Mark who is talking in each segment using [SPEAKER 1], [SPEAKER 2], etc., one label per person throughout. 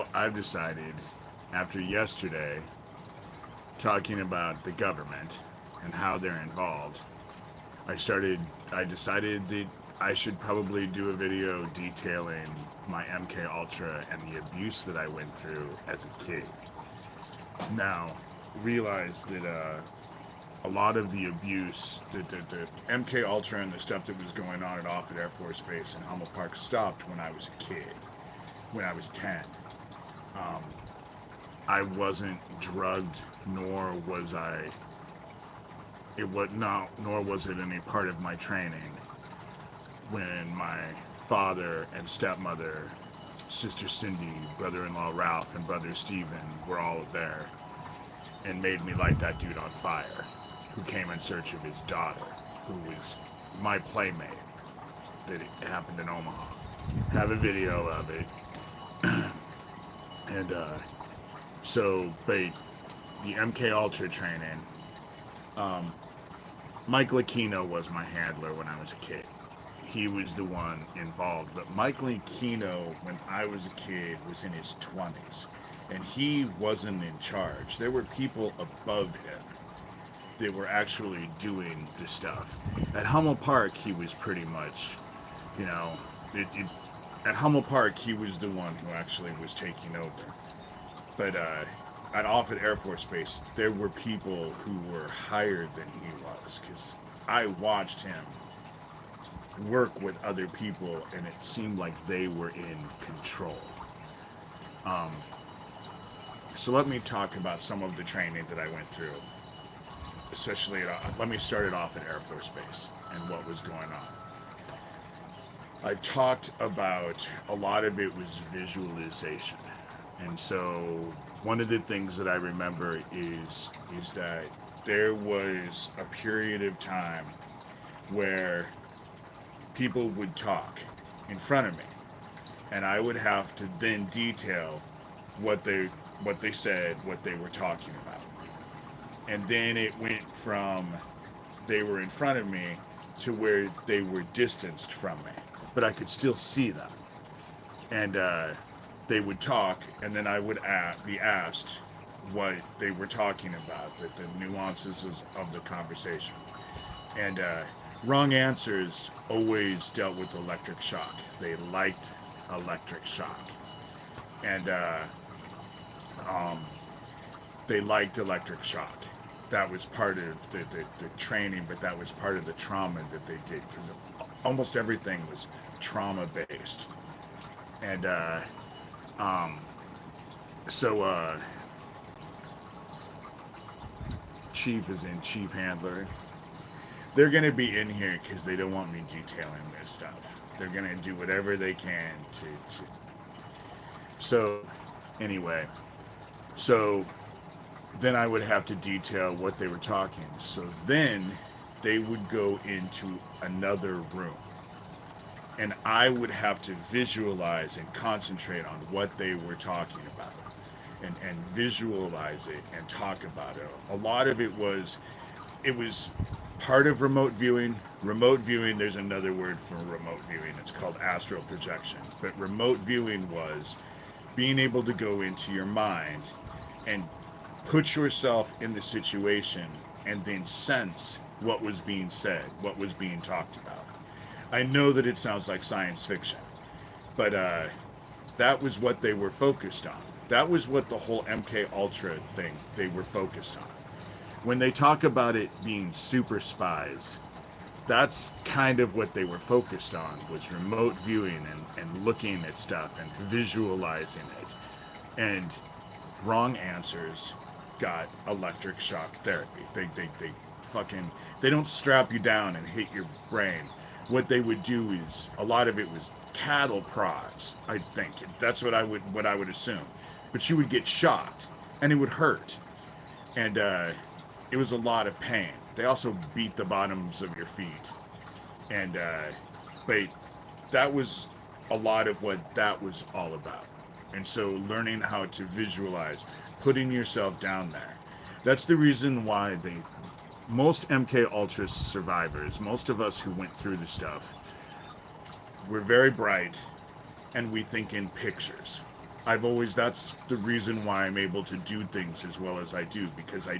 [SPEAKER 1] So I've decided, after yesterday, talking about the government and how they're involved, I decided that I should probably do a video detailing my MKUltra and the abuse that I went through as a kid. Now, realize that a lot of the abuse, the MKUltra and the stuff that was going on at Offutt Air Force Base in Hummel Park stopped when I was a kid, when I was 10. Um, I wasn't drugged, nor was I. It was not, nor was it any part of my training when my father and stepmother, sister Cindy, brother-in-law Ralph, and brother Stephen were all there and made me light that dude on fire, who came in search of his daughter, who was my playmate. That it happened in Omaha. Have a video of it, and but the MKUltra training. Mike Aquino was my handler when I was a kid. He was the one involved. But Mike Aquino, when I was a kid, was in his 20s. And he wasn't in charge. There were people above him that were actually doing the stuff. At Hummel Park, he was pretty much, you know, at Hummel Park, he was the one who actually was taking over. But at Offutt Air Force Base, there were people who were higher than he was, because I watched him work with other people, and it seemed like they were in control. So let me talk about some of the training that I went through, especially let me start it off at Air Force Base and what was going on. I've talked about a lot of it was visualization. And so one of the things that I remember is that there was a period of time where people would talk in front of me, and I would have to then detail what they said, what they were talking about. And then it went from they were in front of me to where they were distanced from me, but I could still see them. And they would talk, and then I would be asked what they were talking about, the nuances of the conversation. And wrong answers always dealt with electric shock. They liked electric shock. And they liked electric shock. That was part of the training, but that was part of the trauma that they did, because almost everything was trauma based. And Chief is in, Chief Handler. They're going to be in here because they don't want me detailing their stuff. They're going to do whatever they can to. So, anyway. So, then I would have to detail what they were talking. So then they would go into another room. And I would have to visualize and concentrate on what they were talking about. And visualize it and talk about it. A lot of it was part of remote viewing. Remote viewing, there's another word for remote viewing. It's called astral projection. But remote viewing was being able to go into your mind and put yourself in the situation and then sense what was being said, what was being talked about. I know that it sounds like science fiction, but that was what they were focused on. That was what the whole MKUltra thing they were focused on. When they talk about it being super spies, that's kind of what they were focused on, was remote viewing and looking at stuff and visualizing it. And wrong answers got electric shock therapy. They don't strap you down and hit your brain. What they would do is, a lot of it was cattle prods, I think. That's what I would assume. But you would get shocked, and it would hurt. And it was a lot of pain. They also beat the bottoms of your feet. And but that was a lot of what that was all about. And so learning how to visualize, putting yourself down there. That's the reason why most MKUltra survivors, most of us who went through the stuff, we're very bright, and we think in pictures. That's the reason why I'm able to do things as well as I do, because I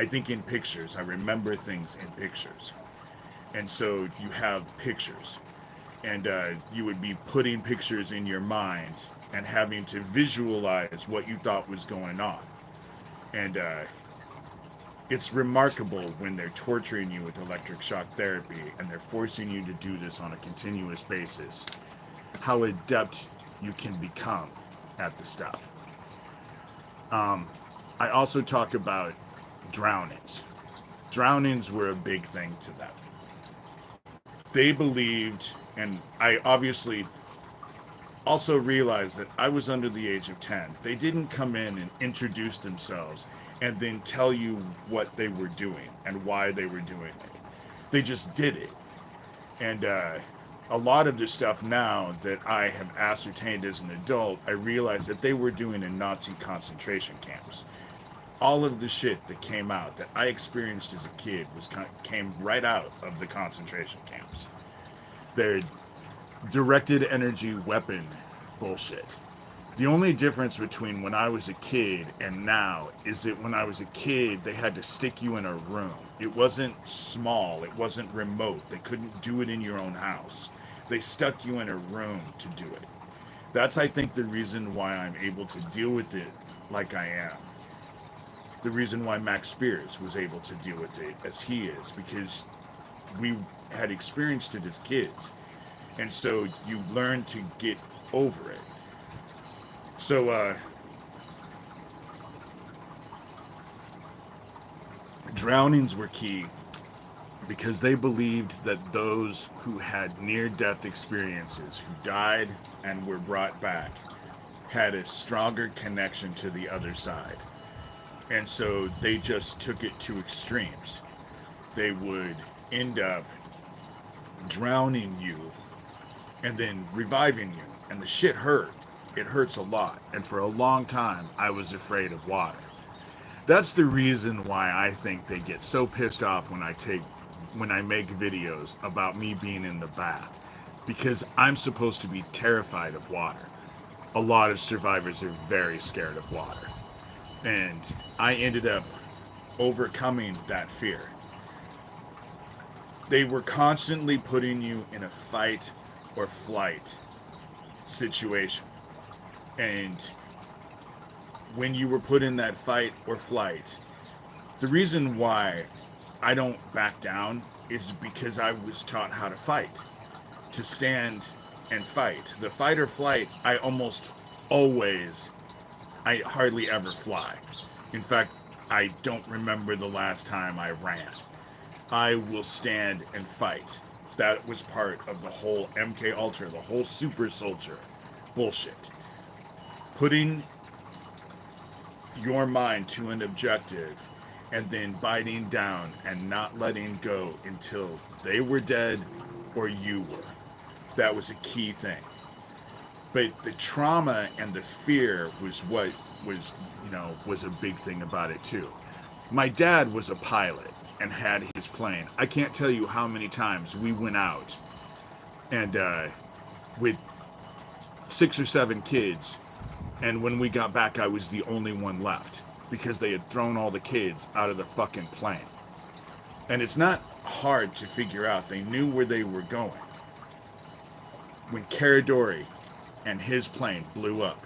[SPEAKER 1] think in pictures. I remember things in pictures. And so you have pictures, and you would be putting pictures in your mind and having to visualize what you thought was going on. And it's remarkable when they're torturing you with electric shock therapy and they're forcing you to do this on a continuous basis, how adept you can become at the stuff. I also talk about drownings. Drownings were a big thing to them. They believed, and I obviously also realized that I was under the age of 10. They didn't come in and introduce themselves and then tell you what they were doing and why they were doing it. They just did it. And a lot of the stuff now that I have ascertained as an adult, I realized that they were doing in Nazi concentration camps. All of the shit that came out that I experienced as a kid came right out of the concentration camps. They're directed energy weapon bullshit. The only difference between when I was a kid and now is that when I was a kid, they had to stick you in a room. It wasn't small, it wasn't remote. They couldn't do it in your own house. They stuck you in a room to do it. That's, I think, the reason why I'm able to deal with it like I am. The reason why Max Spears was able to deal with it as he is, because we had experienced it as kids. And so you learn to get over it. So, drownings were key because they believed that those who had near-death experiences, who died and were brought back, had a stronger connection to the other side. And so they just took it to extremes. They would end up drowning you and then reviving you. And the shit hurt. It hurts a lot. And for a long time, I was afraid of water. That's the reason why I think they get so pissed off when I make videos about me being in the bath. Because I'm supposed to be terrified of water. A lot of survivors are very scared of water. And I ended up overcoming that fear. They were constantly putting you in a fight or flight situation. And when you were put in that fight or flight, the reason why I don't back down is because I was taught how to fight, to stand and fight. The fight or flight, I hardly ever fly. In fact, I don't remember the last time I ran. I will stand and fight. That was part of the whole MKUltra, the whole super soldier bullshit. Putting your mind to an objective and then biting down and not letting go until they were dead or you were. That was a key thing. But the trauma and the fear was what was a big thing about it too. My dad was a pilot and had his plane. I can't tell you how many times we went out and with 6 or 7 kids, and when we got back, I was the only one left because they had thrown all the kids out of the fucking plane. And it's not hard to figure out. They knew where they were going. When Caradori and his plane blew up,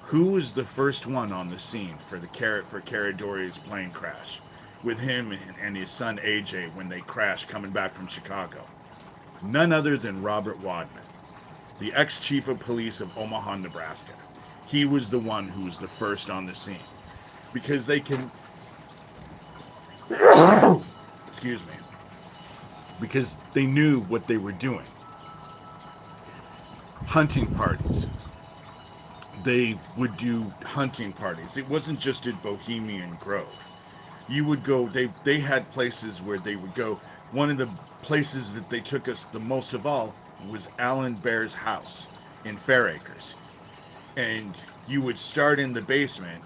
[SPEAKER 1] who was the first one on the scene for Caradori's plane crash? With him and his son AJ when they crashed coming back from Chicago. None other than Robert Wadman, the ex-chief of police of Omaha, Nebraska. He was the one who was the first on the scene. Because they can... Excuse me. Because they knew what they were doing. Hunting parties. They would do hunting parties. It wasn't just at Bohemian Grove. You would go, they had places where they would go. One of the places that they took us the most of all was Alan Bear's house in Fairacres. And you would start in the basement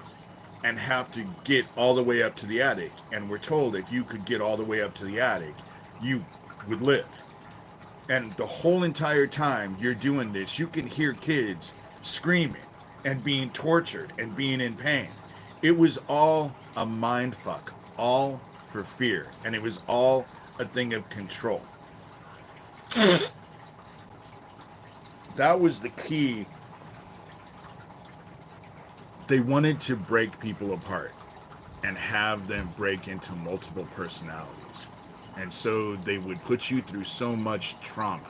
[SPEAKER 1] and have to get all the way up to the attic. And we're told if you could get all the way up to the attic, you would live. And the whole entire time you're doing this, you can hear kids screaming and being tortured and being in pain. It was all a mind fuck, all for fear, and it was all a thing of control. That was the key. They wanted to break people apart and have them break into multiple personalities. And so they would put you through so much trauma.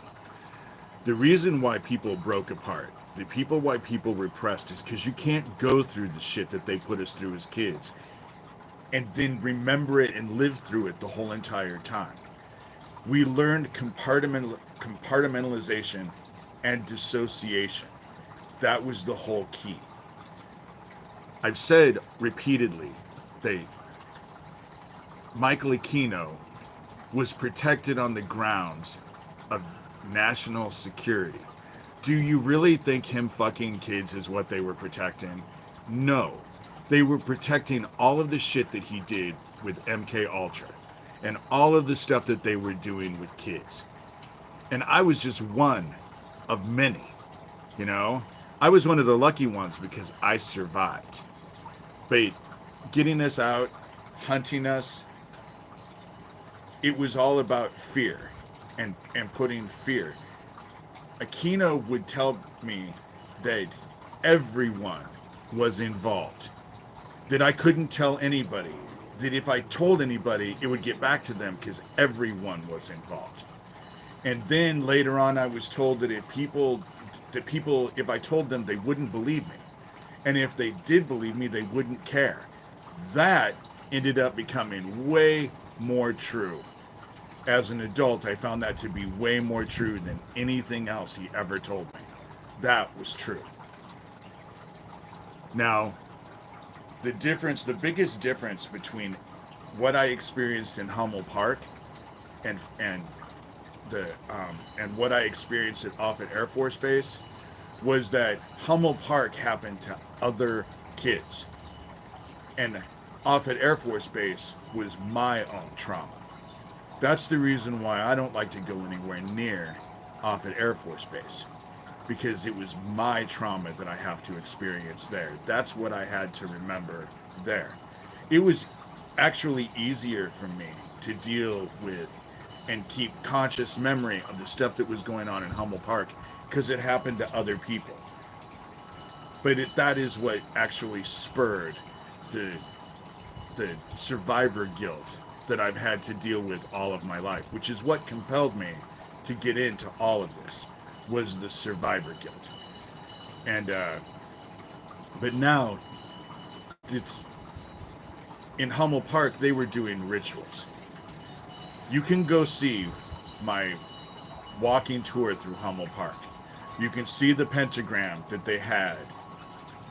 [SPEAKER 1] The reason why people broke apart, why people repressed, is because you can't go through the shit that they put us through as kids and then remember it and live through it the whole entire time. We learned compartmentalization and dissociation. That was the whole key. I've said repeatedly that Michael Aquino was protected on the grounds of national security. Do you really think him fucking kids is what they were protecting? No. They were protecting all of the shit that he did with MKUltra and all of the stuff that they were doing with kids. And I was just one of many, you know? I was one of the lucky ones because I survived. But getting us out, hunting us, it was all about fear and putting fear. Aquino would tell me that everyone was involved, that I couldn't tell anybody, that if I told anybody, it would get back to them because everyone was involved. And then later on, I was told that if I told them, they wouldn't believe me. And if they did believe me, they wouldn't care. That ended up becoming way more true. As an adult, I found that to be way more true than anything else he ever told me. That was true. Now, the biggest difference between what I experienced in Hummel Park and what I experienced at Offutt Air Force Base was that Hummel Park happened to other kids, and Offutt Air Force Base was my own trauma. That's the reason why I don't like to go anywhere near Offutt Air Force Base, because it was my trauma that I have to experience there. That's what I had to remember there. It was actually easier for me to deal with and keep conscious memory of the stuff that was going on in Hummel Park because it happened to other people. But that is what actually spurred the survivor guilt that I've had to deal with all of my life, which is what compelled me to get into all of this, was the survivor guilt. And but now it's in Hummel Park, they were doing rituals. You can go see my walking tour through Hummel Park. You can see the pentagram that they had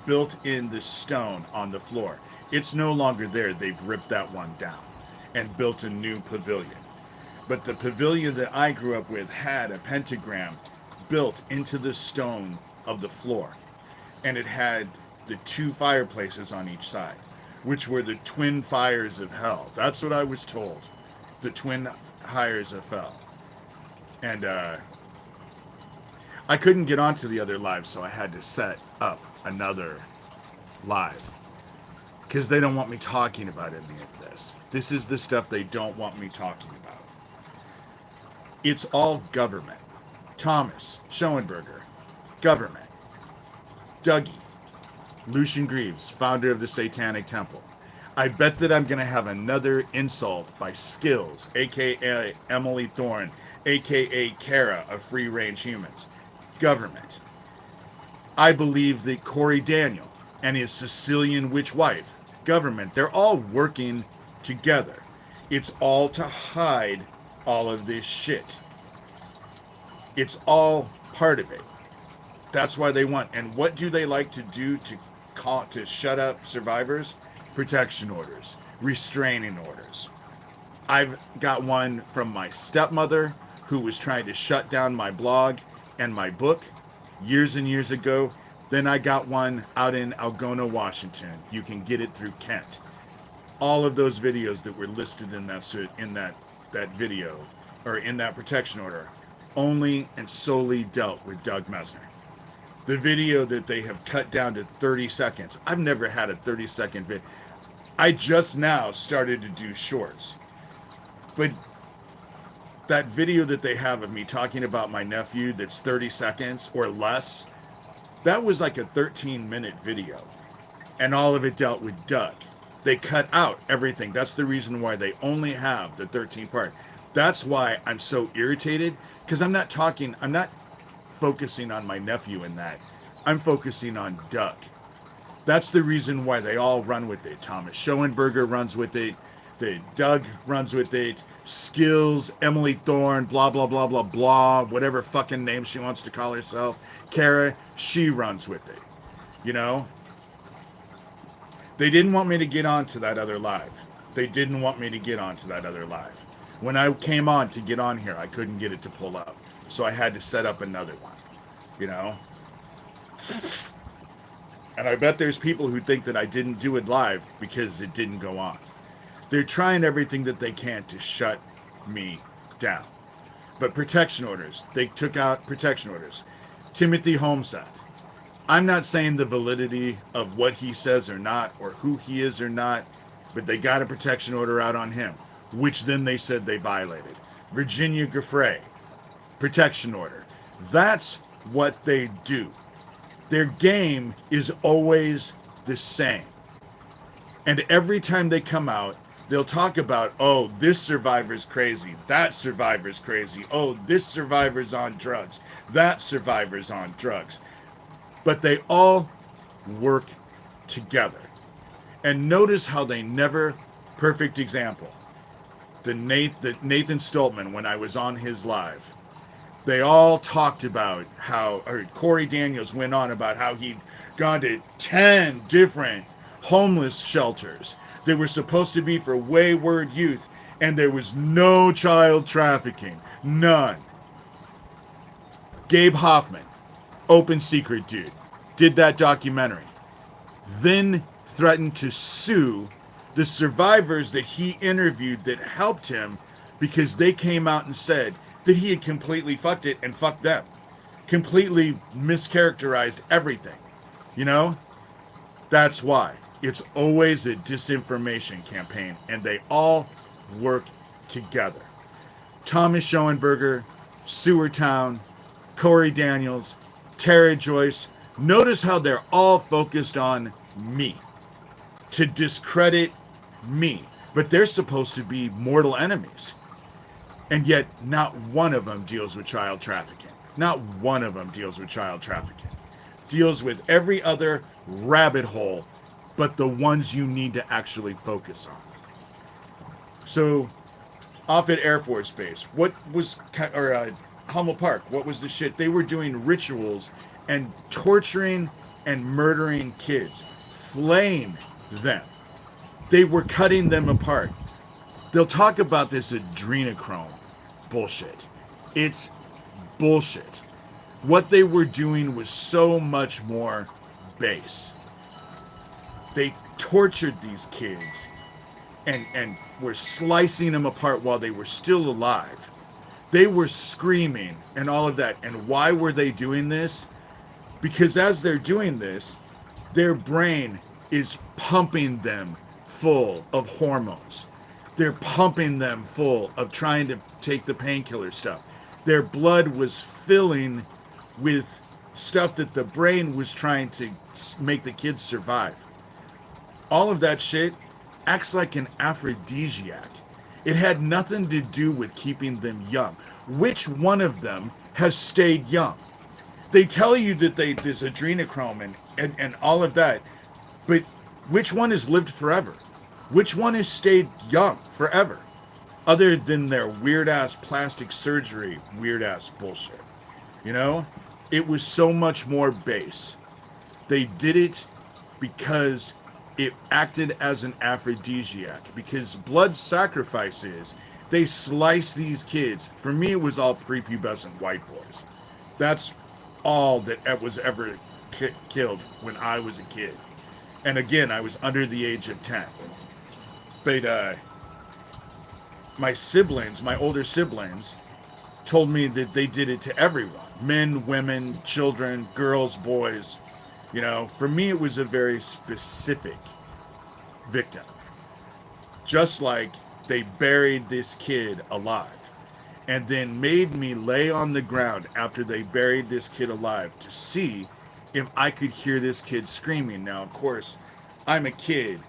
[SPEAKER 1] built in the stone on the floor. It's no longer there. They've ripped that one down and built a new pavilion. But the pavilion that I grew up with had a pentagram built into the stone of the floor. And it had the two fireplaces on each side, which were the twin fires of hell. That's what I was told. The twin fires of hell. And I couldn't get onto the other live, so I had to set up another live. Because they don't want me talking about any of this. This is the stuff they don't want me talking about. It's all government. Thomas Schoenberger, government. Dougie, Lucian Greaves, founder of the Satanic Temple. I bet that I'm going to have another insult by Skills, a.k.a. Emily Thorne, a.k.a. Kara of Free Range Humans. Government. I believe that Corey Daniel and his Sicilian witch wife, government, they're all working together. It's all to hide all of this shit. It's all part of it. That's why they want. And what do they like to do to shut up survivors? Protection orders, restraining orders. I've got one from my stepmother who was trying to shut down my blog and my book years and years ago. Then I got one out in Algona, Washington. You can get it through Kent. All of those videos that were listed in that video or in that protection order only and solely dealt with Doug Mesner. The video that they have cut down to 30 seconds. I've never had a 30-second video. I just now started to do shorts. But that video that they have of me talking about my nephew that's 30 seconds or less, that was like a 13-minute video. And all of it dealt with Doug. They cut out everything. That's the reason why they only have the 13 part. That's why I'm so irritated, because I'm not focusing on my nephew in that. I'm focusing on Doug. That's the reason why they all run with it. Thomas Schoenberger runs with it. Doug runs with it. Skills, Emily Thorne, blah, blah, blah, blah, blah, whatever fucking name she wants to call herself. Kara, she runs with it. You know? They didn't want me to get on to that other live. When I came on to get on here, I couldn't get it to pull up. So I had to set up another one, you know? And I bet there's people who think that I didn't do it live because it didn't go on. They're trying everything that they can to shut me down. But protection orders, they took out protection orders. Timothy Holmseth. I'm not saying the validity of what he says or not, or who he is or not, but they got a protection order out on him, which then they said they violated. Virginia Giuffre, protection order. That's what they do. Their game is always the same. And every time they come out, they'll talk about, oh, this survivor's crazy, that survivor's crazy, oh, this survivor's on drugs, that survivor's on drugs. But they all work together. And notice how they never, perfect example, the Nathan Stoltman, when I was on his live, they all talked about how, or Corey Daniels went on about how he'd gone to 10 different homeless shelters that were supposed to be for wayward youth, and there was no child trafficking. None. Gabe Hoffman, open secret dude, did that documentary. Then threatened to sue the survivors that he interviewed that helped him because they came out and said that he had completely fucked it and fucked them. Completely mischaracterized everything. You know? That's why. It's always a disinformation campaign, and they all work together. Thomas Schoenberger, Sewertown, Corey Daniels, Tara Joyce. Notice how they're all focused on me to discredit me, but they're supposed to be mortal enemies. And yet not one of them deals with child trafficking. Not one of them deals with child trafficking. Deals with every other rabbit hole, but the ones you need to actually focus on. So, off at Air Force Base, what was, or Hummel Park, what was the shit? They were doing rituals and torturing and murdering kids, flaying them. They were cutting them apart. They'll talk about this adrenochrome bullshit. It's bullshit. What they were doing was so much more base. They tortured these kids and were slicing them apart while they were still alive. They were screaming and all of that. And why were they doing this? Because as they're doing this, their brain is pumping them full of hormones. They're pumping them full of trying to take the painkiller stuff. Their blood was filling with stuff that the brain was trying to make the kids survive. All of that shit acts like an aphrodisiac. It had nothing to do with keeping them young. Which one of them has stayed young? They tell you that this adrenochrome and all of that, but which one has lived forever? Which one has stayed young forever? Other than their weird-ass plastic surgery, weird-ass bullshit. You know? It was so much more base. They did it because it acted as an aphrodisiac. Because blood sacrifices, they slice these kids. For me, it was all prepubescent white boys. That's all that was ever killed when I was a kid. And again, I was under the age of 10. But my siblings, my older siblings, told me that they did it to everyone, men, women, children, girls, boys. You know, for me, it was a very specific victim. Just like they buried this kid alive and then made me lay on the ground after they buried this kid alive to see if I could hear this kid screaming. Now, of course, I'm a kid.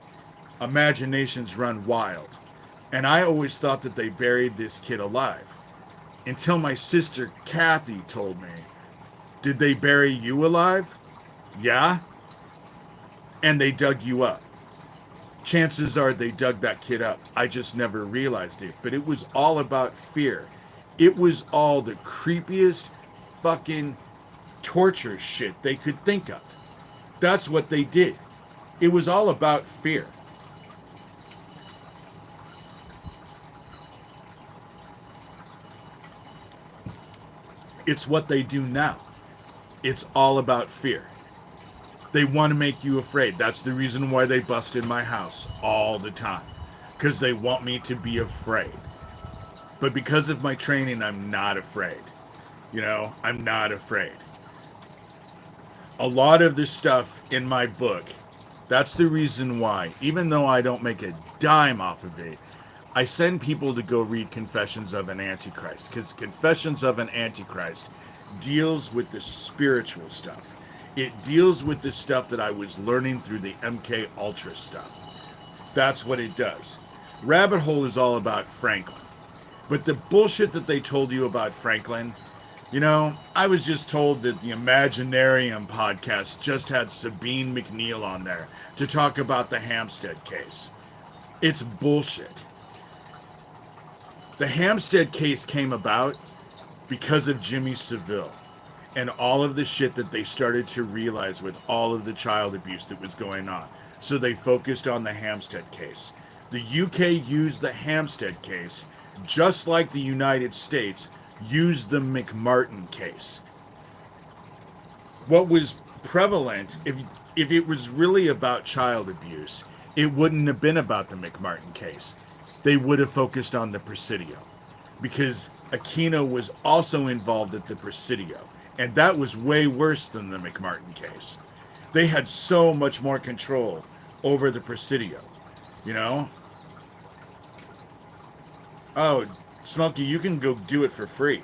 [SPEAKER 1] Imaginations run wild. And I always thought that they buried this kid alive. Until my sister Kathy told me, "Did they bury you alive?" "Yeah." "And they dug you up." Chances are they dug that kid up. I just never realized it. But it was all about fear. It was all the creepiest fucking torture shit they could think of. That's what they did. It was all about fear. It's what they do now. It's all about fear. They want to make you afraid. That's the reason why they bust in my house all the time. Because they want me to be afraid. But because of my training, I'm not afraid. You know, I'm not afraid. A lot of the stuff in my book, that's the reason why, even though I don't make a dime off of it, I send people to go read Confessions of an Antichrist. Because Confessions of an Antichrist deals with the spiritual stuff. It deals with the stuff that I was learning through the MKUltra stuff. That's what it does. Rabbit Hole is all about Franklin. But the bullshit that they told you about Franklin, you know, I was just told that the Imaginarium podcast just had Sabine McNeil on there to talk about the Hampstead case. It's bullshit. The Hampstead case came about because of Jimmy Savile and all of the shit that they started to realize with all of the child abuse that was going on. So they focused on the Hampstead case. The UK used the Hampstead case just like the United States used the McMartin case. What was prevalent, if it was really about child abuse, it wouldn't have been about the McMartin case. They would have focused on the Presidio, because Aquino was also involved at the Presidio, and that was way worse than the McMartin case. They had so much more control over the Presidio, you know? Oh, Smokey, you can go do it for free.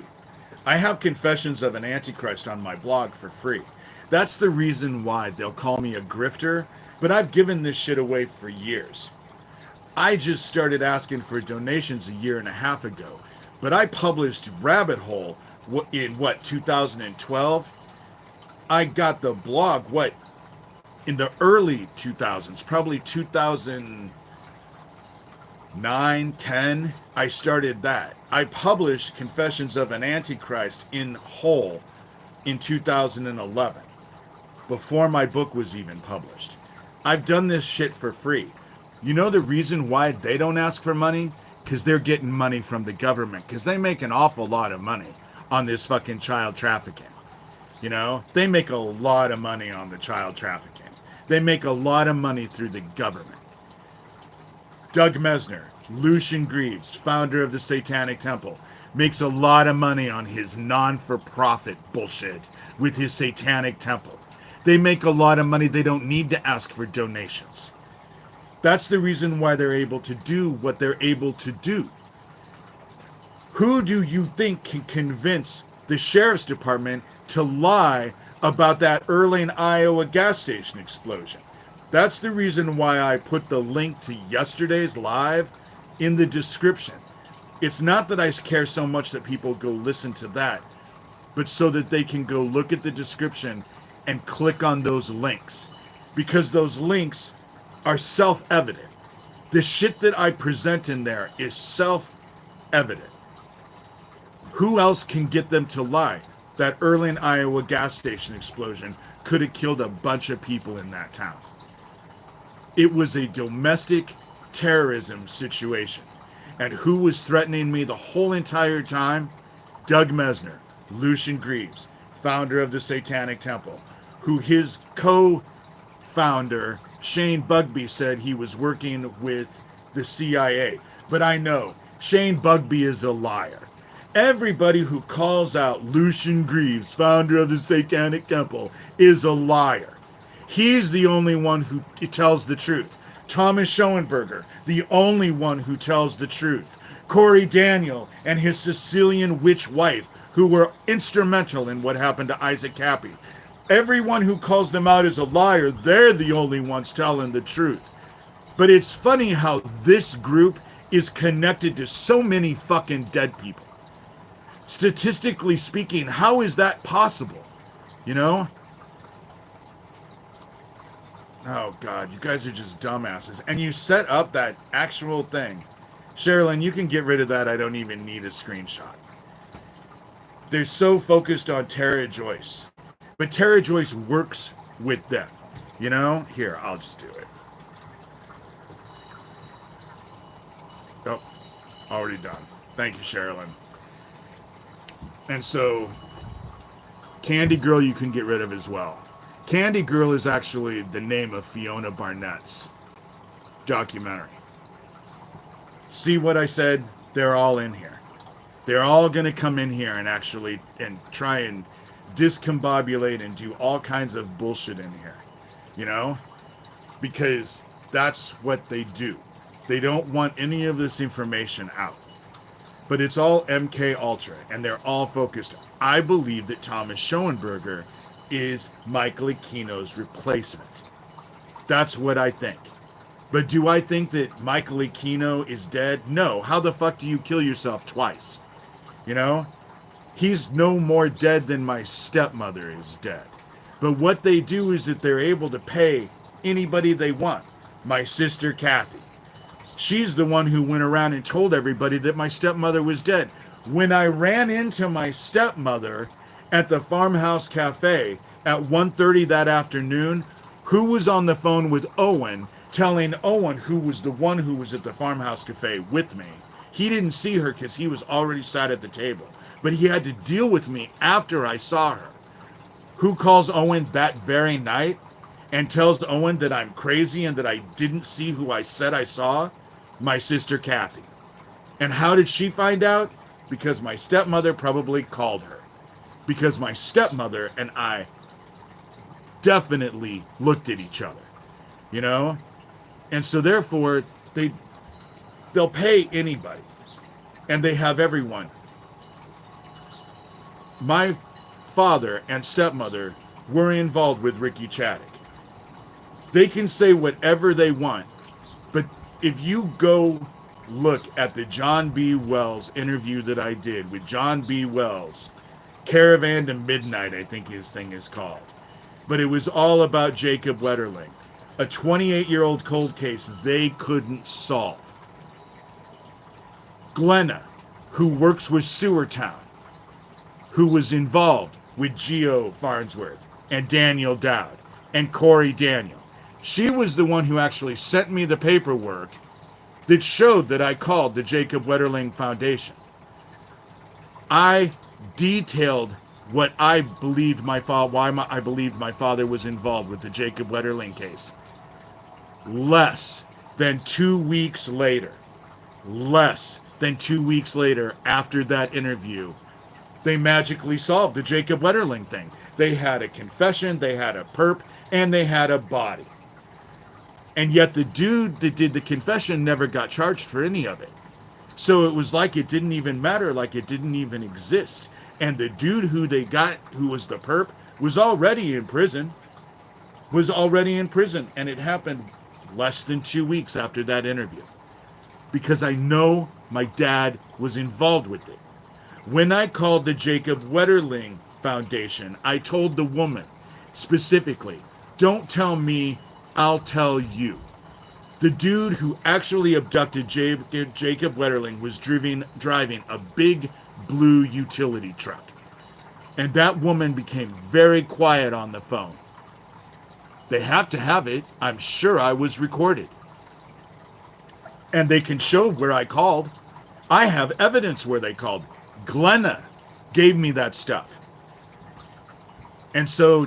[SPEAKER 1] I have Confessions of an Antichrist on my blog for free. That's the reason why they'll call me a grifter, but I've given this shit away for years. I just started asking for donations a year and a half ago, but I published Rabbit Hole in 2012? I got the blog, in the early 2000s, probably 2009, 10, I started that. I published Confessions of an Antichrist in whole in 2011, before my book was even published. I've done this shit for free. You know the reason why they don't ask for money? Because they're getting money from the government, because they make an awful lot of money on this fucking child trafficking. You know, they make a lot of money on the child trafficking. They make a lot of money through the government. Doug Mesner, Lucian Greaves, founder of the Satanic Temple, makes a lot of money on his non-for-profit bullshit with his Satanic Temple. They make a lot of money. They don't need to ask for donations. That's the reason why they're able to do what they're able to do. Who do you think can convince the sheriff's department to lie about that Erling, Iowa gas station explosion? That's the reason why I put the link to yesterday's live in the description. It's not that I care so much that people go listen to that, but so that they can go look at the description and click on those links. Because those links are self-evident. The shit that I present in there is self-evident. Who else can get them to lie? That Erling, Iowa gas station explosion could have killed a bunch of people in that town. It was a domestic terrorism situation. And who was threatening me the whole entire time? Doug Mesner, Lucian Greaves, founder of the Satanic Temple, who his co-founder, Shane Bugbee, said he was working with the CIA. But I know Shane Bugbee is a liar. Everybody who calls out Lucian Greaves, founder of the Satanic Temple, is a liar. He's the only one who tells the truth. Thomas Schoenberger, the only one who tells the truth. Corey Daniel and his Sicilian witch wife, who were instrumental in what happened to Isaac Cappy. Everyone who calls them out as a liar, they're the only ones telling the truth. But it's funny how this group is connected to so many fucking dead people. Statistically speaking, how is that possible? You know? Oh, God, you guys are just dumbasses. And you set up that actual thing. Sherilyn, you can get rid of that. I don't even need a screenshot. They're so focused on Tara Joyce. But Tara Joyce works with them. You know? Here, I'll just do it. Oh, already done. Thank you, Sherilyn. And so, Candy Girl you can get rid of as well. Candy Girl is actually the name of Fiona Barnett's documentary. See what I said? They're all in here. They're all going to come in here and actually and try and discombobulate and do all kinds of bullshit in here. You know? Because that's what they do. They don't want any of this information out. But it's all MKUltra, and they're all focused. I believe that Thomas Schoenberger is Michael Aquino's replacement. That's what I think. But do I think that Michael Aquino is dead? No. How the fuck do you kill yourself twice? You know? He's no more dead than my stepmother is dead. But what they do is that they're able to pay anybody they want. My sister Kathy. She's the one who went around and told everybody that my stepmother was dead. When I ran into my stepmother at the Farmhouse Cafe at 1:30 that afternoon, who was on the phone with Owen, telling Owen, who was the one who was at the Farmhouse Cafe with me. He didn't see her because he was already sat at the table. But he had to deal with me after I saw her. Who calls Owen that very night and tells Owen that I'm crazy and that I didn't see who I said I saw? My sister Kathy. And how did she find out? Because my stepmother probably called her. Because my stepmother and I definitely looked at each other. You know? And so therefore, they'll pay anybody. And they have everyone. My father and stepmother were involved with Ricky Chaddick. They can say whatever they want, but if you go look at the John B. Wells interview that I did with John B. Wells, Caravan to Midnight, I think his thing is called. But it was all about Jacob Wetterling, a 28-year-old cold case they couldn't solve. Glenna, who works with Sewertown, who was involved with Geo Farnsworth and Daniel Dowd and Corey Daniel. She was the one who actually sent me the paperwork that showed that I called the Jacob Wetterling Foundation. I detailed what I believed I believed my father was involved with the Jacob Wetterling case. Less than 2 weeks later, after that interview, they magically solved the Jacob Wetterling thing. They had a confession, they had a perp, and they had a body. And yet the dude that did the confession never got charged for any of it. So it was like it didn't even matter, like it didn't even exist. And the dude who they got, who was the perp, was already in prison. And it happened less than 2 weeks after that interview. Because I know my dad was involved with it. When I called the Jacob Wetterling Foundation, I told the woman specifically, don't tell me, I'll tell you. The dude who actually abducted Jacob Wetterling was driving a big blue utility truck. And that woman became very quiet on the phone. They have to have it. I'm sure I was recorded. And they can show where I called. I have evidence where they called. Glenna gave me that stuff. And so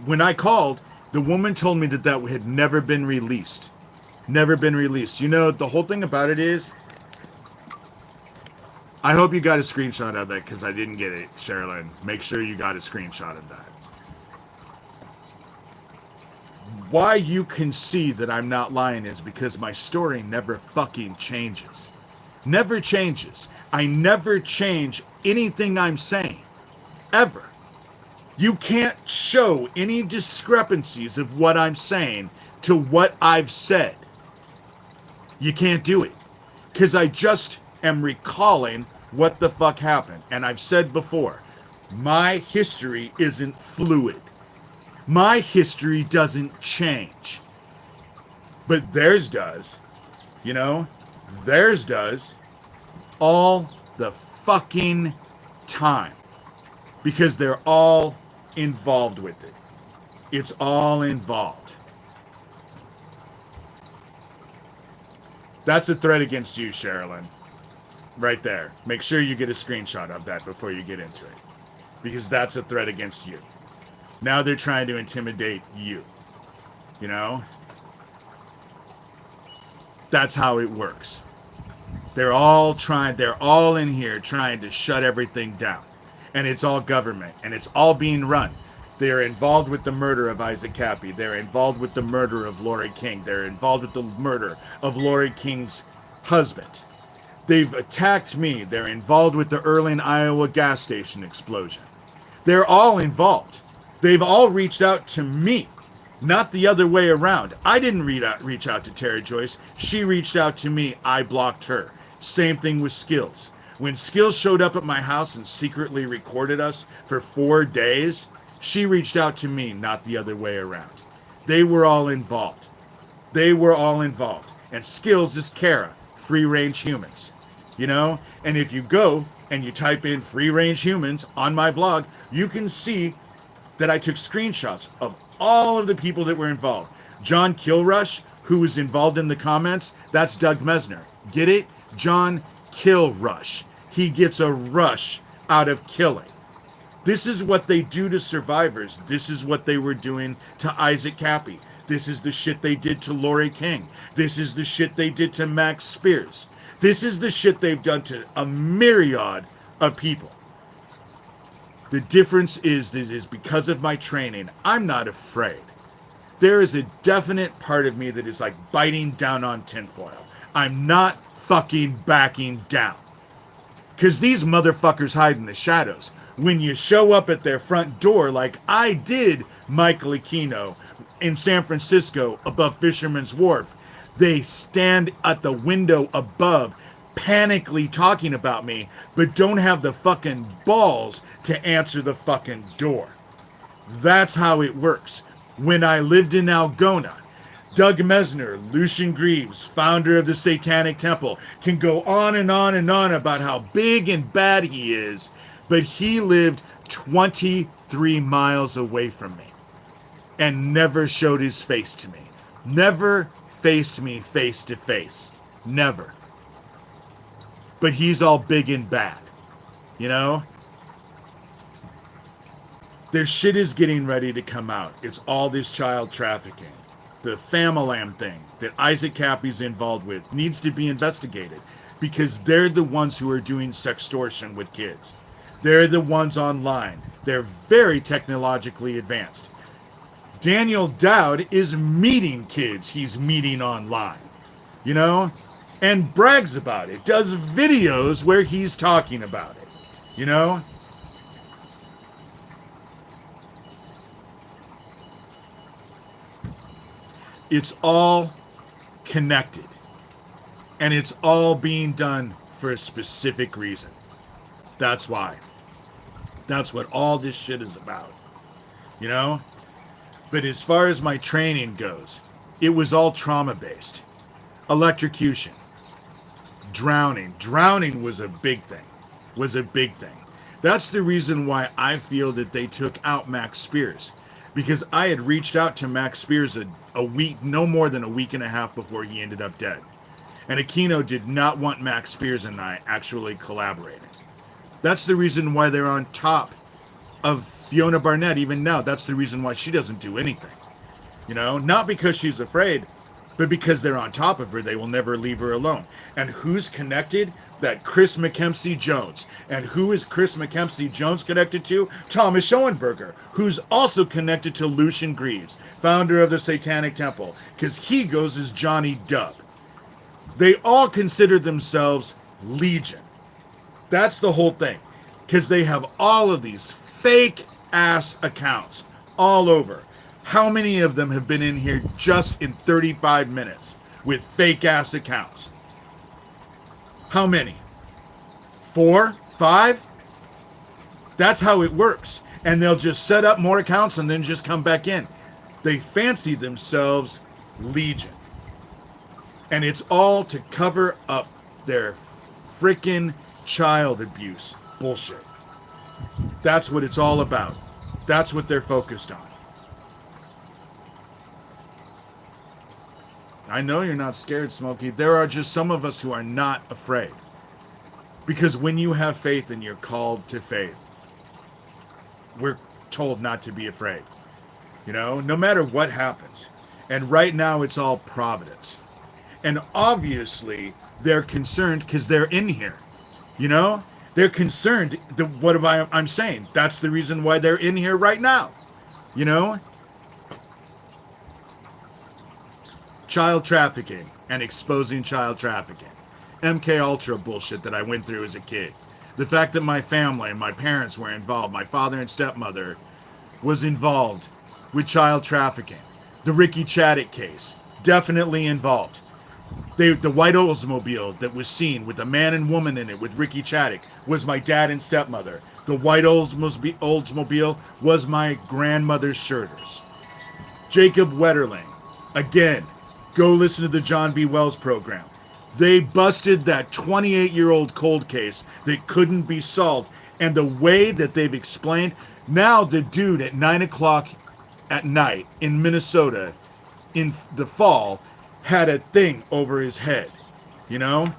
[SPEAKER 1] when I called, the woman told me that had never been released. Never been released. You know, the whole thing about it is, I hope you got a screenshot of that because I didn't get it, Sherilyn. Make sure you got a screenshot of that. Why you can see that I'm not lying is because my story never fucking changes. Never changes. I never change anything I'm saying. Ever. You can't show any discrepancies of what I'm saying to what I've said. You can't do it. Because I just am recalling what the fuck happened. And I've said before, my history isn't fluid. My history doesn't change. But theirs does. You know? Theirs does. All the fucking time. Because they're all involved with it. It's all involved. That's a threat against you, Sherilyn. Right there. Make sure you get a screenshot of that before you get into it. Because that's a threat against you. Now they're trying to intimidate you. You know? That's how it works. They're all in here trying to shut everything down. And it's all government. And it's all being run. They're involved with the murder of Isaac Cappy. They're involved with the murder of Lori King. They're involved with the murder of Lori King's husband. They've attacked me. They're involved with the Erling, Iowa gas station explosion. They're all involved. They've all reached out to me, not the other way around. I didn't reach out to Terry Joyce. She reached out to me. I blocked her. Same thing with Skills. When Skills showed up at my house and secretly recorded us for 4 days, she reached out to me, not the other way around. They were all involved. They were all involved. And Skills is Kara, free range humans. You know? And if you go and you type in free range humans on my blog, you can see that I took screenshots of all of the people that were involved. John Kilrush, who was involved in the comments, that's Doug Mesner. Get it? John Kilrush. He gets a rush out of killing. This is what they do to survivors. This is what they were doing to Isaac Cappy. This is the shit they did to Lori King. This is the shit they did to Max Spears. This is the shit they've done to a myriad of people. The difference is that it is because of my training, I'm not afraid. There is a definite part of me that is like biting down on tinfoil. I'm not fucking backing down. Because these motherfuckers hide in the shadows. When you show up at their front door like I did Michael Aquino in San Francisco above Fisherman's Wharf, they stand at the window above panically talking about me, but don't have the fucking balls to answer the fucking door. That's how it works. When I lived in Algona, Doug Mesner, Lucian Greaves, founder of the Satanic Temple, can go on and on and on about how big and bad he is, but he lived 23 miles away from me and never showed his face to me. Never faced me face to face. Never. But he's all big and bad. You know? Their shit is getting ready to come out. It's all this child trafficking. The Famalam thing that Isaac Cappy's involved with needs to be investigated because they're the ones who are doing sextortion with kids. They're the ones online. They're very technologically advanced. Daniel Dowd is meeting kids he's meeting online. You know? And brags about it, does videos where he's talking about it, you know? It's all connected. And it's all being done for a specific reason. That's why. That's what all this shit is about, you know? But as far as my training goes, it was all trauma-based. Electrocution. Drowning was a big thing. That's the reason why I feel that they took out Max Spears, because I had reached out to Max Spears a week, no more than a week and a half before he ended up dead. And Aquino did not want Max Spears and I actually collaborating. That's the reason why they're on top of Fiona Barnett even now. That's the reason why she doesn't do anything. You know, not because she's afraid, But because they're on top of her, they will never leave her alone. And who's connected? That Chris McKempsey Jones. And who is Chris McKempsey Jones connected to? Thomas Schoenberger, who's also connected to Lucian Greaves, founder of the Satanic Temple, because he goes as Johnny Dub. They all consider themselves Legion. That's the whole thing. Because they have all of these fake ass accounts all over. How many of them have been in here just in 35 minutes with fake ass accounts? How many? 4? 5? That's how it works. And they'll just set up more accounts and then just come back in. They fancy themselves Legion. And it's all to cover up their freaking child abuse bullshit. That's what it's all about. That's what they're focused on. I know you're not scared, Smokey. There are just some of us who are not afraid. Because when you have faith and you're called to faith, we're told not to be afraid. You know, no matter what happens. And right now it's all providence. And obviously they're concerned because they're in here. You know, they're concerned. What am I'm saying? That's the reason why they're in here right now. You know? Child trafficking and exposing child trafficking. MKUltra bullshit that I went through as a kid. The fact that my family and my parents were involved, my father and stepmother was involved with child trafficking. The Ricky Chaddick case, definitely involved. The white Oldsmobile that was seen with a man and woman in it with Ricky Chaddick was my dad and stepmother. The white Oldsmobile was my grandmother's Shurters. Jacob Wetterling, again, go listen to the John B. Wells program. They busted that 28-year-old cold case that couldn't be solved. And the way that they've explained, now the dude at 9 o'clock at night in Minnesota in the fall had a thing over his head, you know?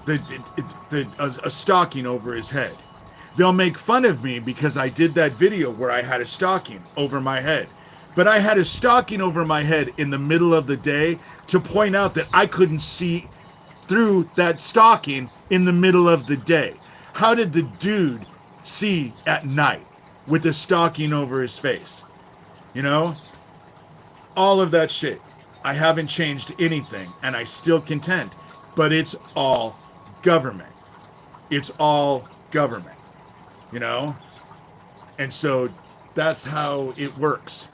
[SPEAKER 1] A stocking over his head. They'll make fun of me because I did that video where I had a stocking over my head. But I had a stocking over my head in the middle of the day to point out that I couldn't see through that stocking in the middle of the day. How did the dude see at night with the stocking over his face? You know? All of that shit. I haven't changed anything, and I still contend. But it's all government. It's all government. You know? And so that's how it works.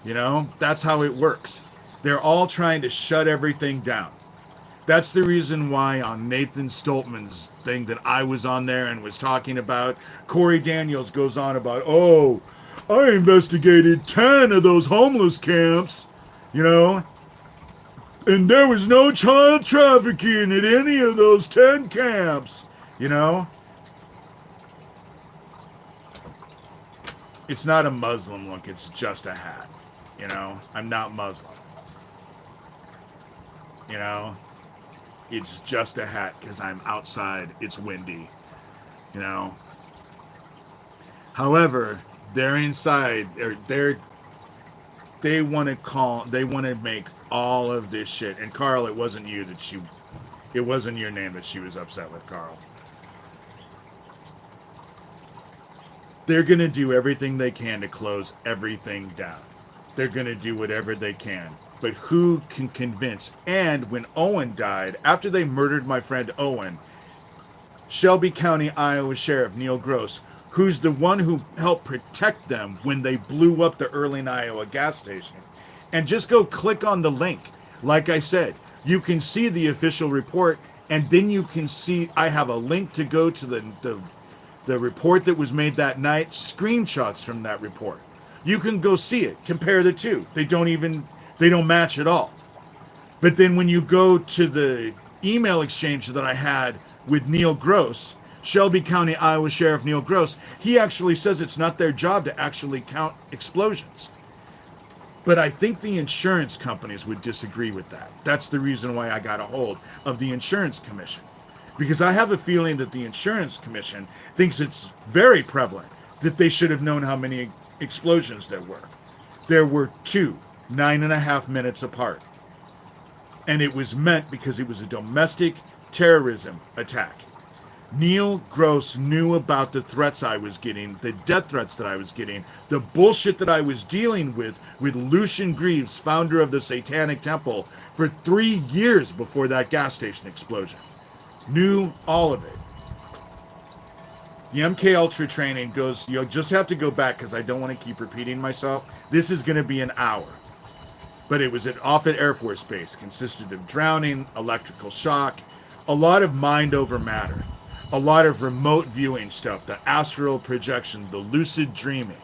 [SPEAKER 1] You know, that's how it works. They're all trying to shut everything down. That's the reason why on Nathan Stoltman's thing that I was on there and was talking about, Corey Daniels goes on about, oh, I investigated 10 of those homeless camps, you know, and there was no child trafficking at any of those 10 camps, you know. It's not a Muslim look, it's just a hat. You know, I'm not Muslim. You know, it's just a hat because I'm outside. It's windy. You know. However, they're inside. They want to make all of this shit. And Carl, it wasn't you that it wasn't your name that she was upset with, Carl. They're going to do everything they can to close everything down. They're going to do whatever they can. But who can convince? And when Owen died, after they murdered my friend Owen, Shelby County, Iowa Sheriff Neil Gross, who's the one who helped protect them when they blew up the Earling, Iowa gas station. And just go click on the link. Like I said, you can see the official report, and then you can see, I have a link to go to the report that was made that night, screenshots from that report. You can go see it, compare the two. They don't match at all. But then when you go to the email exchange that I had with Neil Gross, Shelby County, Iowa Sheriff Neil Gross, he actually says it's not their job to actually count explosions. But I think the insurance companies would disagree with that. That's the reason why I got a hold of the insurance commission. Because I have a feeling that the insurance commission thinks it's very prevalent that they should have known how many explosions there were. There were 2, 9.5 minutes apart. And it was meant because it was a domestic terrorism attack. Neil Gross knew about the threats I was getting, the death threats that I was getting, the bullshit that I was dealing with Lucian Greaves, founder of the Satanic Temple, for 3 years before that gas station explosion. Knew all of it. The MKUltra training goes, you'll just have to go back because I don't want to keep repeating myself. This is going to be an hour. But it was at Offutt Air Force Base, consisted of drowning, electrical shock, a lot of mind over matter, a lot of remote viewing stuff, the astral projection, the lucid dreaming,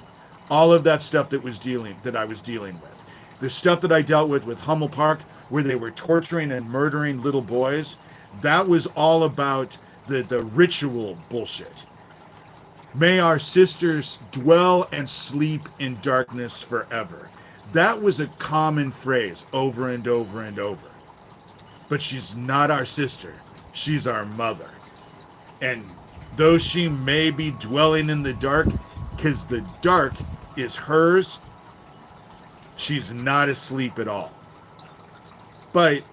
[SPEAKER 1] all of that stuff that I was dealing with. The stuff that I dealt with Hummel Park, where they were torturing and murdering little boys, that was all about the ritual bullshit. May our sisters dwell and sleep in darkness forever. That was a common phrase over and over and over. But she's not our sister. She's our mother. And though she may be dwelling in the dark, because the dark is hers, she's not asleep at all. But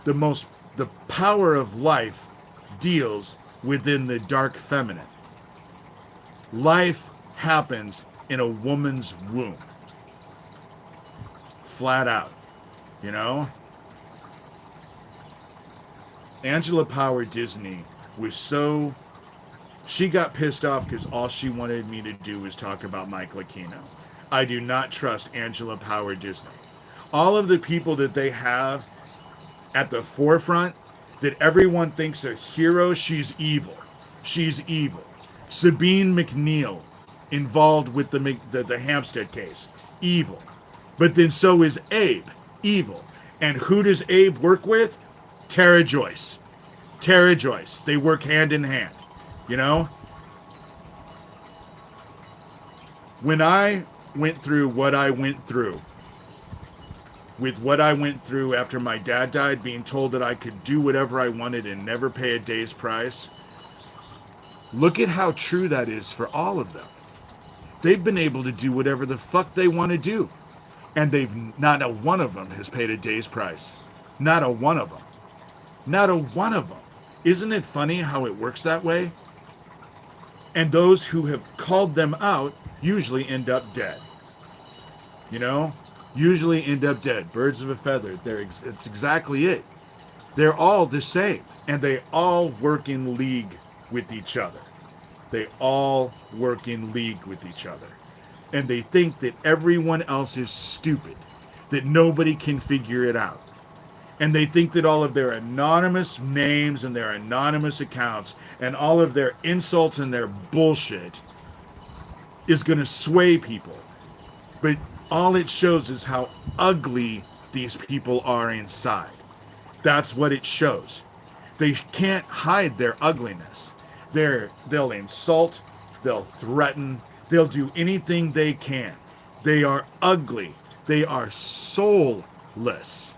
[SPEAKER 1] the power of life deals within the dark feminine. Life happens in a woman's womb. Flat out, you know? Angela Power Disney was so... She got pissed off because all she wanted me to do was talk about Mike Lucchino. I do not trust Angela Power Disney. All of the people that they have at the forefront that everyone thinks are heroes, she's evil. She's evil. Sabine McNeil, involved with the Hampstead case, evil. But then so is Abe, evil. And who does Abe work with? Tara Joyce. Tara Joyce. They work hand in hand, you know? When I went through what I went through, with what I went through after my dad died, being told that I could do whatever I wanted and never pay a day's price, look at how true that is for all of them. They've been able to do whatever the fuck they want to do. And not a one of them has paid a day's price. Not a one of them. Not a one of them. Isn't it funny how it works that way? And those who have called them out usually end up dead. You know? Usually end up dead. Birds of a feather. It's exactly it. They're all the same. And they all work in league with each other. They all work in league with each other. And they think that everyone else is stupid. That nobody can figure it out. And they think that all of their anonymous names and their anonymous accounts and all of their insults and their bullshit is going to sway people. But all it shows is how ugly these people are inside. That's what it shows. They can't hide their ugliness. They'll insult, they'll threaten, they'll do anything they can. They are ugly. They are soulless.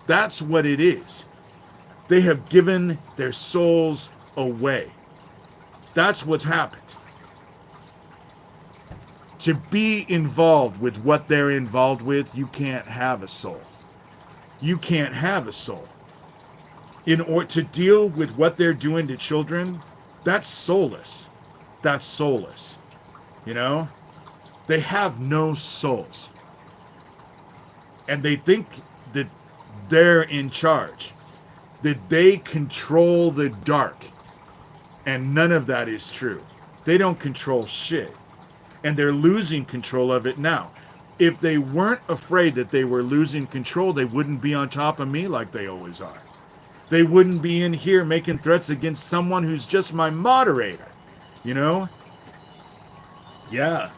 [SPEAKER 1] That's what it is. They have given their souls away. That's what's happened. To be involved with what they're involved with, you can't have a soul. You can't have a soul. In order to deal with what they're doing to children, that's soulless. That's soulless. You know? They have no souls. And they think that they're in charge. That they control the dark. And none of that is true. They don't control shit. And they're losing control of it now. If they weren't afraid that they were losing control, they wouldn't be on top of me like they always are. They wouldn't be in here making threats against someone who's just my moderator. You know? Yeah,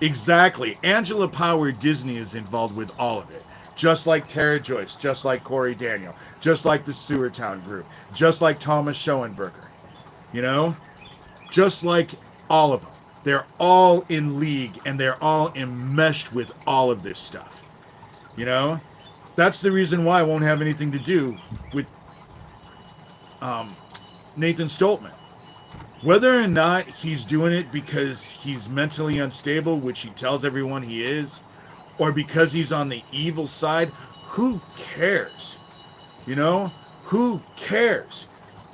[SPEAKER 1] exactly. Angela Power Disney is involved with all of it. Just like Tara Joyce, just like Corey Daniel, just like the Sewertown group, just like Thomas Schoenberger. You know? Just like all of them. They're all in league and they're all enmeshed with all of this stuff. You know? That's the reason why I won't have anything to do with Nathan Stoltman. Whether or not he's doing it because he's mentally unstable, which he tells everyone he is, or because he's on the evil side. Who cares? You know, who cares?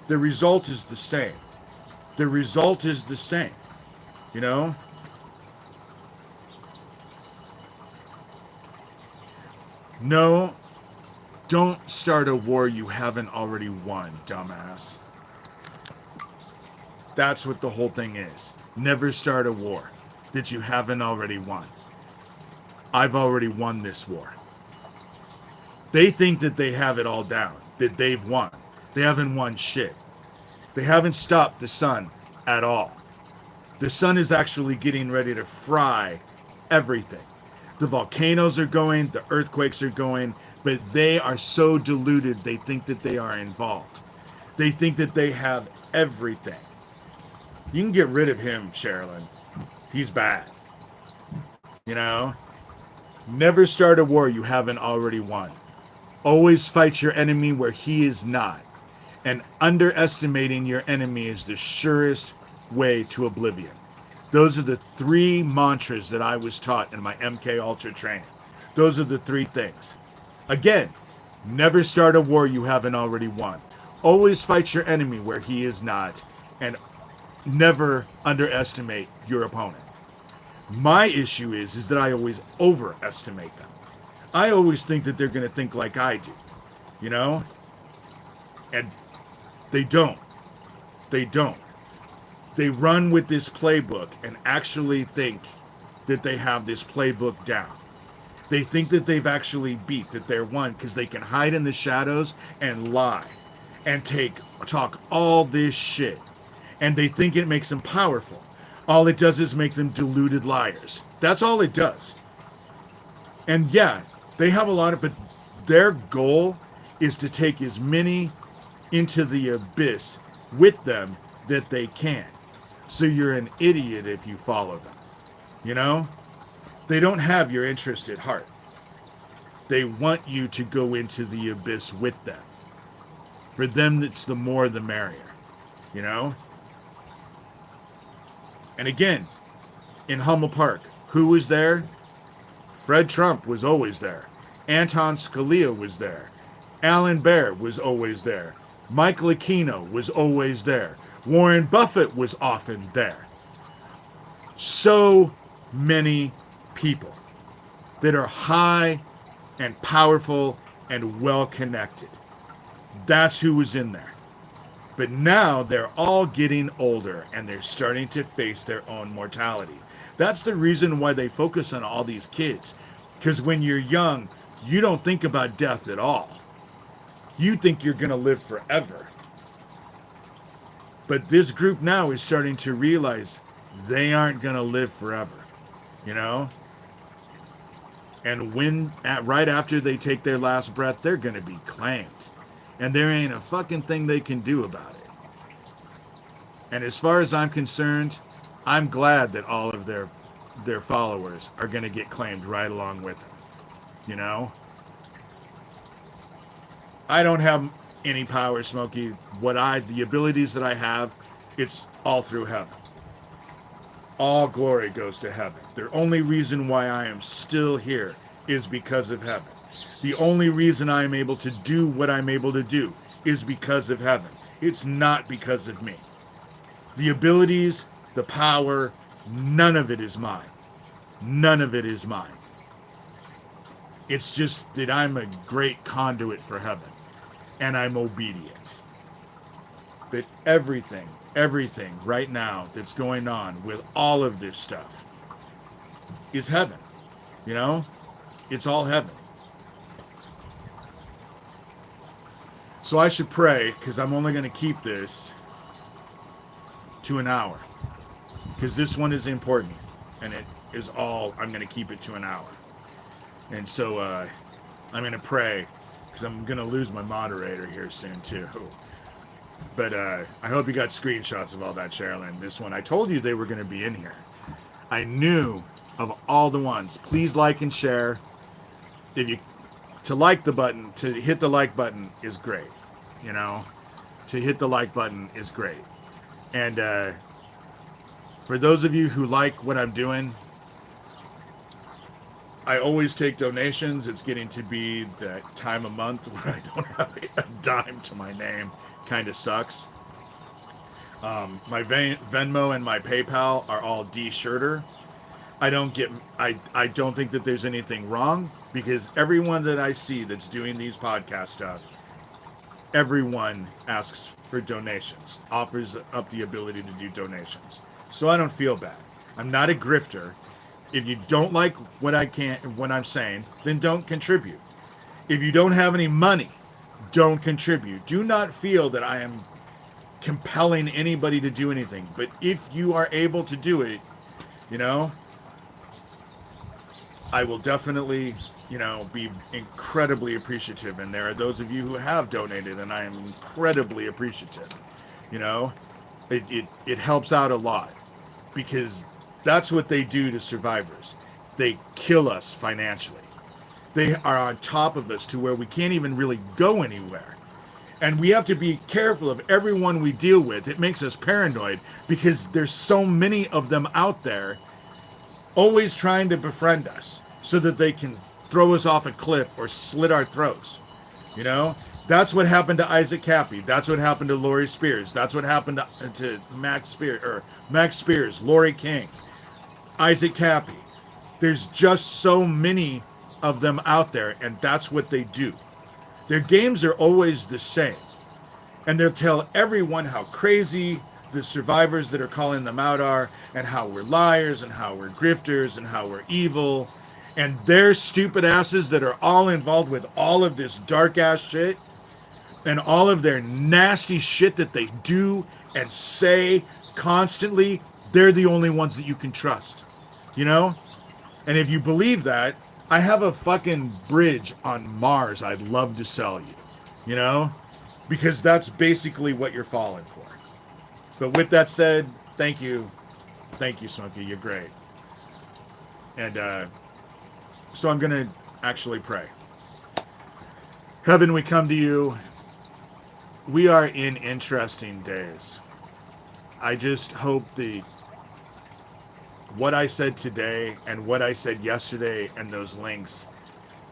[SPEAKER 1] The result is the same. The result is the same. You know? No, don't start a war you haven't already won, dumbass. That's what the whole thing is. Never start a war that you haven't already won. I've already won this war. They think that they have it all down, that they've won. They haven't won shit. They haven't stopped the sun at all. The sun is actually getting ready to fry everything. The volcanoes are going, the earthquakes are going, but they are so deluded they think that they are involved. They think that they have everything. You can get rid of him, Sherilyn. He's bad. You know? Never start a war you haven't already won. Always fight your enemy where he is not. And underestimating your enemy is the surest way to oblivion. Those are the 3 mantras that I was taught in my MKUltra training. Those are the 3 things. Again, never start a war you haven't already won. Always fight your enemy where he is not. And never underestimate your opponent. My issue is that I always overestimate them. I always think that they're going to think like I do, you know? And they don't. They don't. They run with this playbook and actually think that they have this playbook down. They think that they've actually beat, that they're won, because they can hide in the shadows and lie and talk all this shit. And they think it makes them powerful. All it does is make them deluded liars. That's all it does. And yeah, they have a lot of, but their goal is to take as many into the abyss with them that they can. So you're an idiot if you follow them. You know? They don't have your interest at heart. They want you to go into the abyss with them. For them, it's the more the merrier. You know? And again, in Hummel Park, who was there? Fred Trump was always there. Anton Scalia was there. Alan Baer was always there. Michael Aquino was always there. Warren Buffett was often there. So many people that are high and powerful and well connected. That's who was in there. But now they're all getting older and they're starting to face their own mortality. That's the reason why they focus on all these kids. Because when you're young, you don't think about death at all. You think you're going to live forever. But this group now is starting to realize they aren't going to live forever. You know? And right after they take their last breath, they're going to be claimed. And there ain't a fucking thing they can do about it. And as far as I'm concerned, I'm glad that all of their followers are going to get claimed right along with them. You know? I don't have any power, Smokey. The abilities that I have, it's all through heaven. All glory goes to heaven. The only reason why I am still here is because of heaven. The only reason I am able to do what I'm able to do is because of heaven. It's not because of me. The abilities, the power, none of it is mine. None of it is mine. It's just that I'm a great conduit for heaven, and I'm obedient. But everything right now that's going on with all of this stuff is heaven. You know? It's all heaven. So I should pray, because I'm only going to keep this to an hour. Because this one is important. And it is all, I'm going to keep it to an hour. And so I'm going to pray, because I'm going to lose my moderator here soon too. But I hope you got screenshots of all that, Sherilyn. This one, I told you they were going to be in here. I knew of all the ones. Please like and share. To hit the like button is great. You know, to hit the like button is great. And for those of you who like what I'm doing, I always take donations. It's getting to be that time of month where I don't have a dime to my name. Kind of sucks. My Venmo and my PayPal are all D Shurter. I don't think that there's anything wrong, because everyone that I see that's doing these podcast stuff, everyone asks for donations, offers up the ability to do donations. So I don't feel bad. I'm not a grifter. If you don't like what I'm saying, then don't contribute. If you don't have any money, don't contribute. Do not feel that I am compelling anybody to do anything. But if you are able to do it, I will definitely, be incredibly appreciative. And there are those of you who have donated, and I am incredibly appreciative. It helps out a lot, because that's what they do to survivors. They kill us financially. They are on top of us to where we can't even really go anywhere. And we have to be careful of everyone we deal with. It makes us paranoid, because there's so many of them out there always trying to befriend us so that they can throw us off a cliff or slit our throats. That's what happened to Isaac Cappy. That's what happened to Lori Spears. That's what happened to Max Spears, Lori King, Isaac Cappy. There's just so many of them out there, and that's what they do. Their games are always the same. And they'll tell everyone how crazy the survivors that are calling them out are, and how we're liars, and how we're grifters, and how we're evil. And their stupid asses that are all involved with all of this dark ass shit, and all of their nasty shit that they do and say constantly, they're the only ones that you can trust. And if you believe that, I have a fucking bridge on Mars I'd love to sell you, because that's basically what you're falling for. But with that said, thank you. Thank you, Smokey. You're great. And so I'm going to actually pray. Heaven, we come to you. We are in interesting days. I just hope that what I said today and what I said yesterday and those links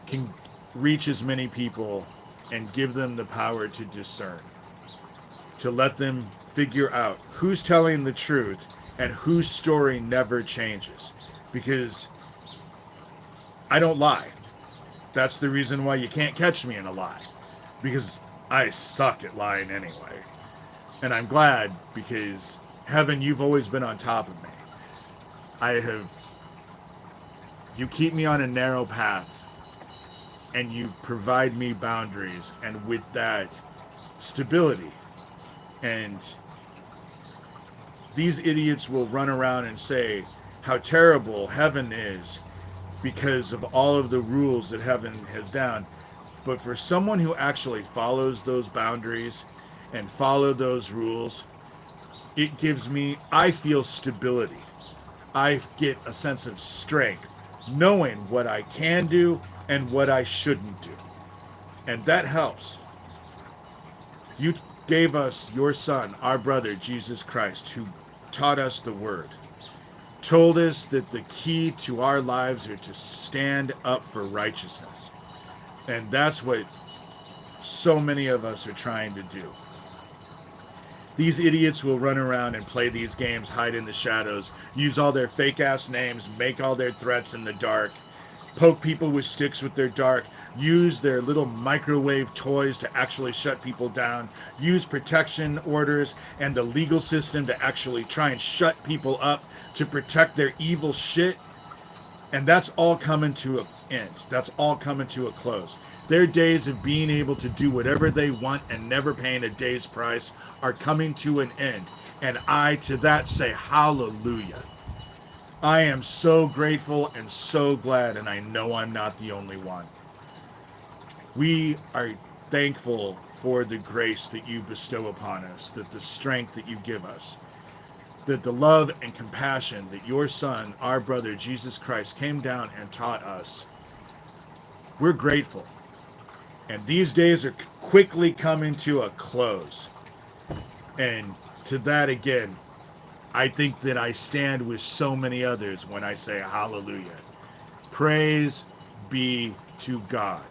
[SPEAKER 1] can reach as many people and give them the power to discern, to let them figure out who's telling the truth and whose story never changes. Because I don't lie. That's the reason why you can't catch me in a lie, because I suck at lying anyway. And I'm glad, because Heaven, you've always been on top of me. You keep me on a narrow path, and you provide me boundaries, and with that, stability. And these idiots will run around and say how terrible Heaven is because of all of the rules that Heaven has down. But for someone who actually follows those boundaries and follow those rules, I feel stability. I get a sense of strength, knowing what I can do and what I shouldn't do. And that helps. You gave us your Son, our brother, Jesus Christ, who taught us the word, told us that the key to our lives are to stand up for righteousness. And that's what so many of us are trying to do. These idiots will run around and play these games, hide in the shadows, use all their fake ass names, make all their threats in the dark, poke people with sticks with their dark, use their little microwave toys to actually shut people down, use protection orders and the legal system to actually try and shut people up to protect their evil shit. And that's all coming to an end. That's all coming to a close. Their days of being able to do whatever they want and never paying a day's price are coming to an end. And I, to that, say hallelujah. I am so grateful and so glad, and I know I'm not the only one. We are thankful for the grace that you bestow upon us, that the strength that you give us, that the love and compassion that your Son, our brother, Jesus Christ, came down and taught us. We're grateful. And these days are quickly coming to a close. And to that again, I think that I stand with so many others when I say hallelujah. Praise be to God.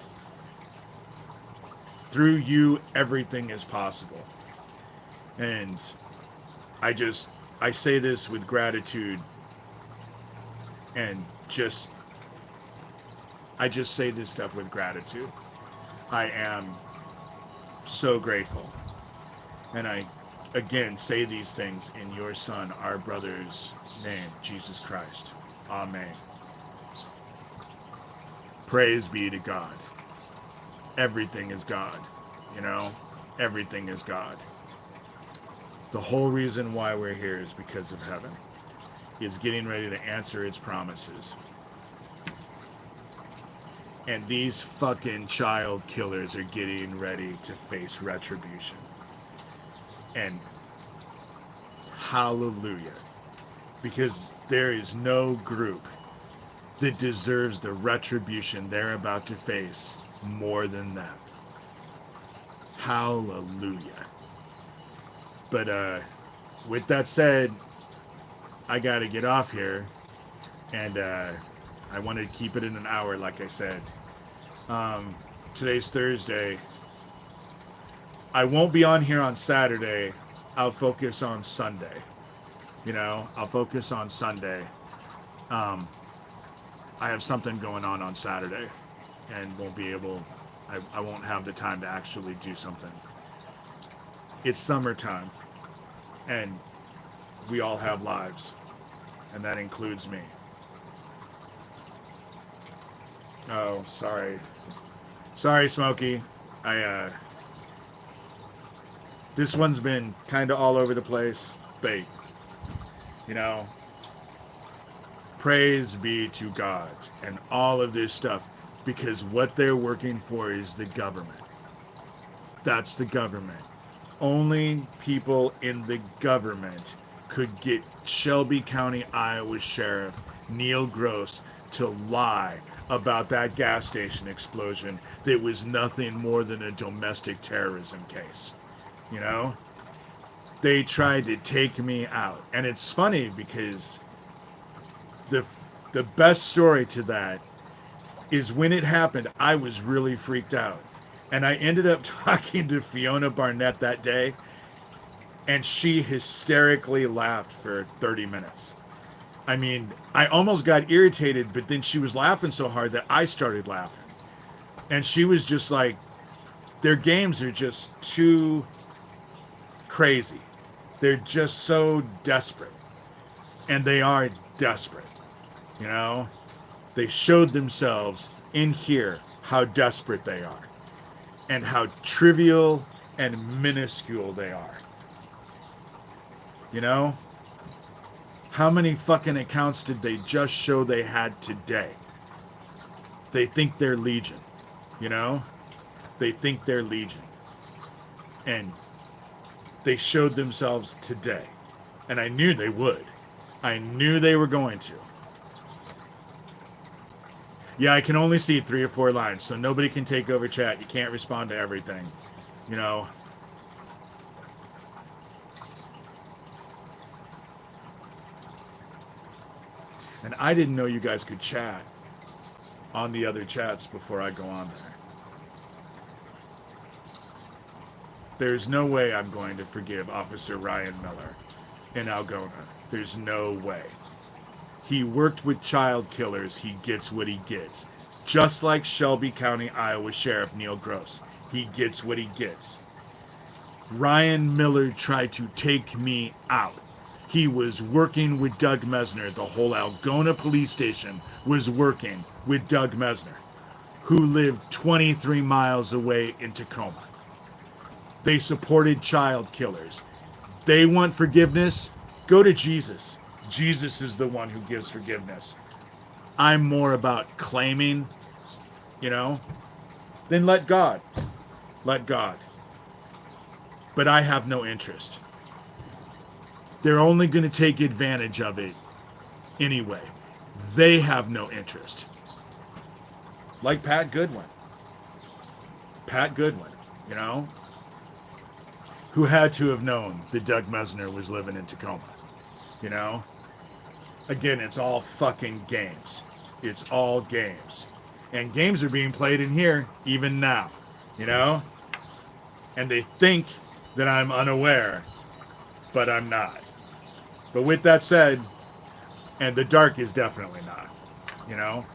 [SPEAKER 1] Through you, everything is possible. And I say this with gratitude, and I just say this stuff with gratitude. I am so grateful. And I, again, say these things in your Son, our brother's name, Jesus Christ. Amen. Praise be to God. Everything is God. You know, everything is God. The whole reason why we're here is because of heaven. It's getting ready to answer its promises. And these fucking child killers are getting ready to face retribution. And hallelujah. Because there is no group that deserves the retribution they're about to face more than them. Hallelujah. But with that said, I gotta get off here. And I wanted to keep it in an hour, like I said. Today's Thursday. I won't be on here on Saturday. I'll focus on Sunday. You know, I'll focus on Sunday. I have something going on Saturday, and won't be able. I won't have the time to actually do something. It's summertime, and we all have lives, and that includes me. Oh, sorry. Sorry, Smokey. This one's been kind of all over the place, but, you know, praise be to God and all of this stuff, because what they're working for is the government. That's the government. Only people in the government could get Shelby County, Iowa Sheriff Neil Gross to lie about that gas station explosion that was nothing more than a domestic terrorism case. You know? They tried to take me out. And it's funny because the best story to that is when it happened, I was really freaked out. And I ended up talking to Fiona Barnett that day, and she hysterically laughed for 30 minutes. I mean, I almost got irritated, but then she was laughing so hard that I started laughing. And she was just like, their games are just too crazy. They're just so desperate. And they are desperate. You know? They showed themselves in here how desperate they are. And how trivial and minuscule they are. You know? How many fucking accounts did they just show they had today? They think they're legion. You know? They think they're legion. And they showed themselves today. And I knew they would. I knew they were going to. Yeah, I can only see 3 or 4 lines, so nobody can take over chat. You can't respond to everything. You know? And I didn't know you guys could chat on the other chats before I go on there. There's no way I'm going to forgive Officer Ryan Miller in Algona. There's no way. He worked with child killers. He gets what he gets. Just like Shelby County, Iowa Sheriff Neil Gross. He gets what he gets. Ryan Miller tried to take me out. He was working with Doug Mesner. The whole Algona police station was working with Doug Mesner, who lived 23 miles away in Tacoma. They supported child killers. They want forgiveness? Go to Jesus. Jesus is the one who gives forgiveness. I'm more about claiming, you know, then let God. Let God. But I have no interest. They're only going to take advantage of it anyway. They have no interest. Like Pat Goodwin. Pat Goodwin, you know, who had to have known that Doug Mesner was living in Tacoma, you know? Again, it's all fucking games. It's all games. And games are being played in here even now, you know? And they think that I'm unaware, but I'm not. But with that said, and the dark is definitely not, you know?